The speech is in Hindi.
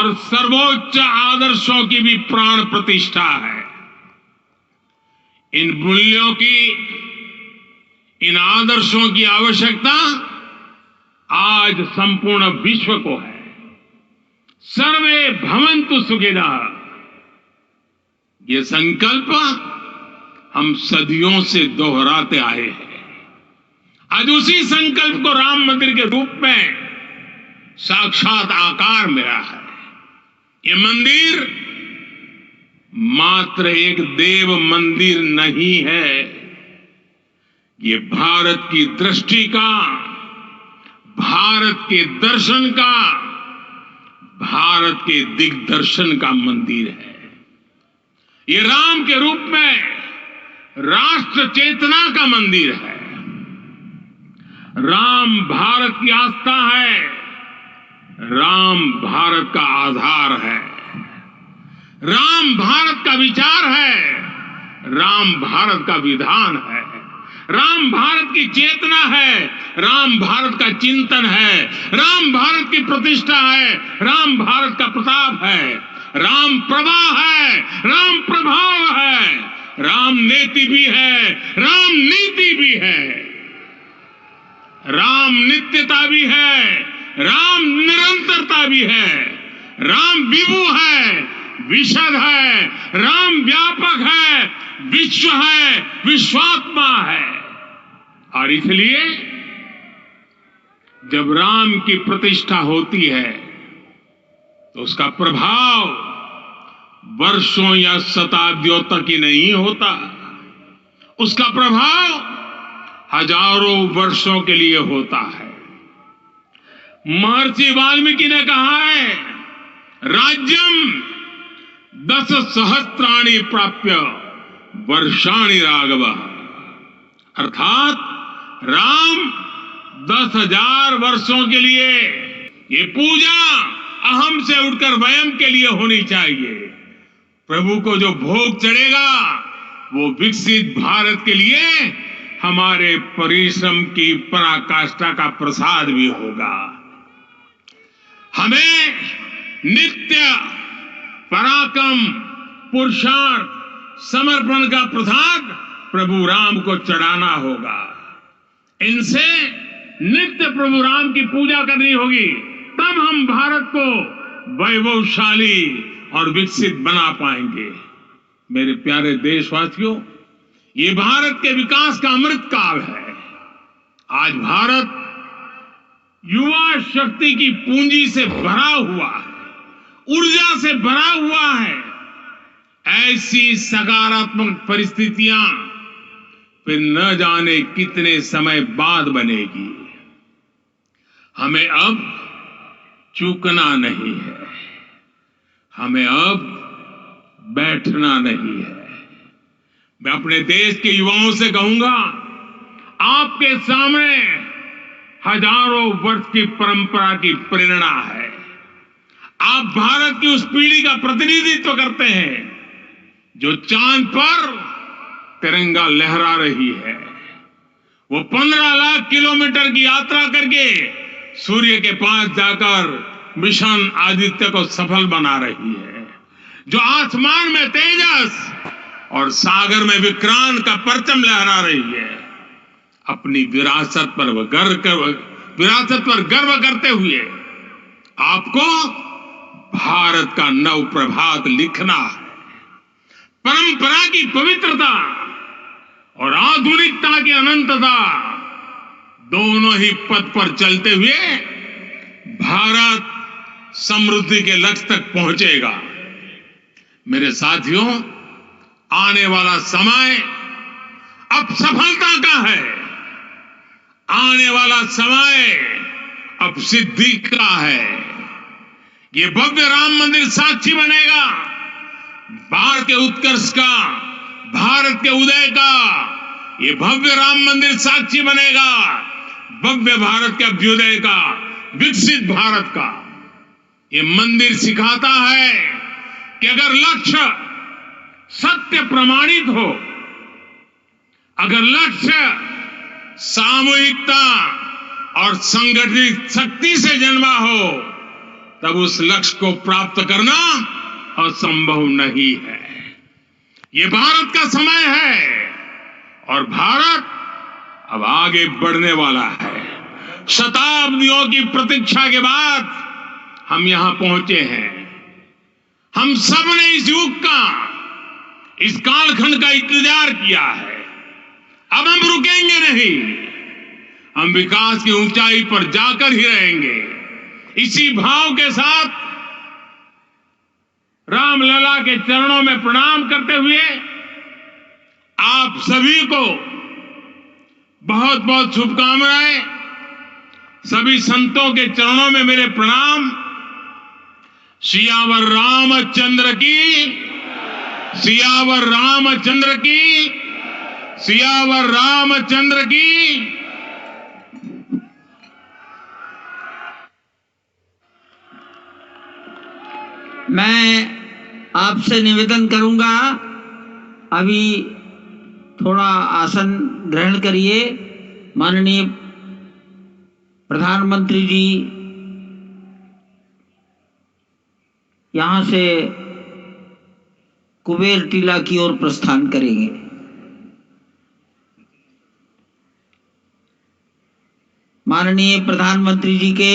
और सर्वोच्च आदर्शों की भी प्राण प्रतिष्ठा है। इन मूल्यों की, इन आदर्शों की आवश्यकता आज संपूर्ण विश्व को है। सर्वे भवन्तु सुखिनः, ये संकल्प हम सदियों से दोहराते आए हैं। आज उसी संकल्प को राम मंदिर के रूप में साक्षात आकार मिला है। ये मंदिर मात्र एक देव मंदिर नहीं है, ये भारत की दृष्टि का, भारत के दर्शन का, भारत के दिग्दर्शन का मंदिर है। ये राम के रूप में राष्ट्र चेतना का मंदिर है। राम भारत की आस्था है, राम भारत का आधार है, राम भारत का विचार है, राम भारत का विधान है, राम भारत की चेतना है, राम भारत का चिंतन है, राम भारत की प्रतिष्ठा है, राम भारत का प्रताप है, राम प्रवाह है, राम प्रभाव है, राम नेति भी है, राम नीति भी है, राम नित्यता भी है, राम निरंतरता भी है, राम विभु है, विशद है, राम व्यापक है, विश्व है, विश्वात्मा है। और इसलिए जब राम की प्रतिष्ठा होती है तो उसका प्रभाव वर्षों या शताब्दियों तक ही नहीं होता, उसका प्रभाव हजारों वर्षों के लिए होता है। महर्षि वाल्मीकि ने कहा है, राज्यम 10 सहस्त्राणि प्राप्य वर्षाणि राघव, अर्थात राम 10,000 वर्षों के लिए, ये पूजा अहम से उठकर वयम के लिए होनी चाहिए। प्रभु को जो भोग चढ़ेगा वो विकसित भारत के लिए हमारे परिश्रम की पराकाष्ठा का प्रसाद भी होगा। हमें नित्य पराक्रम, पुरुषार्थ, समर्पण का प्रसाद प्रभु राम को चढ़ाना होगा। इनसे नित्य प्रभु राम की पूजा करनी होगी, तब हम भारत को वैभवशाली और विकसित बना पाएंगे। मेरे प्यारे देशवासियों, ये भारत के विकास का अमृत काल है। आज भारत युवा शक्ति की पूंजी से भरा हुआ है, ऊर्जा से भरा हुआ है। ऐसी सकारात्मक परिस्थितियां फिर न जाने कितने समय बाद बनेगी। हमें अब चूकना नहीं है, हमें अब बैठना नहीं है। मैं अपने देश के युवाओं से कहूंगा, आपके सामने हजारों वर्ष की परंपरा की प्रेरणा है। आप भारत की उस पीढ़ी का प्रतिनिधित्व करते हैं जो चांद पर तिरंगा लहरा रही है। वो 15 लाख किलोमीटर की यात्रा करके सूर्य के पास जाकर मिशन आदित्य को सफल बना रही है। जो आसमान में तेजस और सागर में विक्रांत का परचम लहरा रही है। अपनी विरासत पर गर्व करते हुए आपको भारत का नव प्रभात लिखना है। परंपरा की पवित्रता और आधुनिकता की अनंतता दोनों ही पथ पर चलते हुए भारत समृद्धि के लक्ष्य तक पहुंचेगा। मेरे साथियों, आने वाला समय अब सफलता का है, आने वाला समय अब सिद्धि का है। ये भव्य राम मंदिर साक्षी बनेगा भारत के उत्कर्ष का, भारत के उदय का। ये भव्य राम मंदिर साक्षी बनेगा भव्य भारत के अभ्युदय का, विकसित भारत का। ये मंदिर सिखाता है कि अगर लक्ष्य सत्य प्रमाणित हो, अगर लक्ष्य सामूहिकता और संगठित शक्ति से जन्मा हो, तब उस लक्ष्य को प्राप्त करना असंभव नहीं है। ये भारत का समय है और भारत अब आगे बढ़ने वाला है। शताब्दियों की प्रतीक्षा के बाद हम यहां पहुंचे हैं। हम सब ने इस युग का, इस कालखंड का इंतजार किया है। अब हम रुकेंगे नहीं, हम विकास की ऊंचाई पर जाकर ही रहेंगे। इसी भाव के साथ रामलला के चरणों में प्रणाम करते हुए आप सभी को बहुत बहुत शुभकामनाएं। सभी संतों के चरणों में मेरे प्रणाम। सियावर रामचंद्र की, सियावर रामचंद्र की, सियावर रामचंद्र की। मैं आपसे निवेदन करूंगा, अभी थोड़ा आसन ग्रहण करिए। माननीय प्रधानमंत्री जी यहां से कुबेर टीला की ओर प्रस्थान करेंगे। माननीय प्रधानमंत्री जी के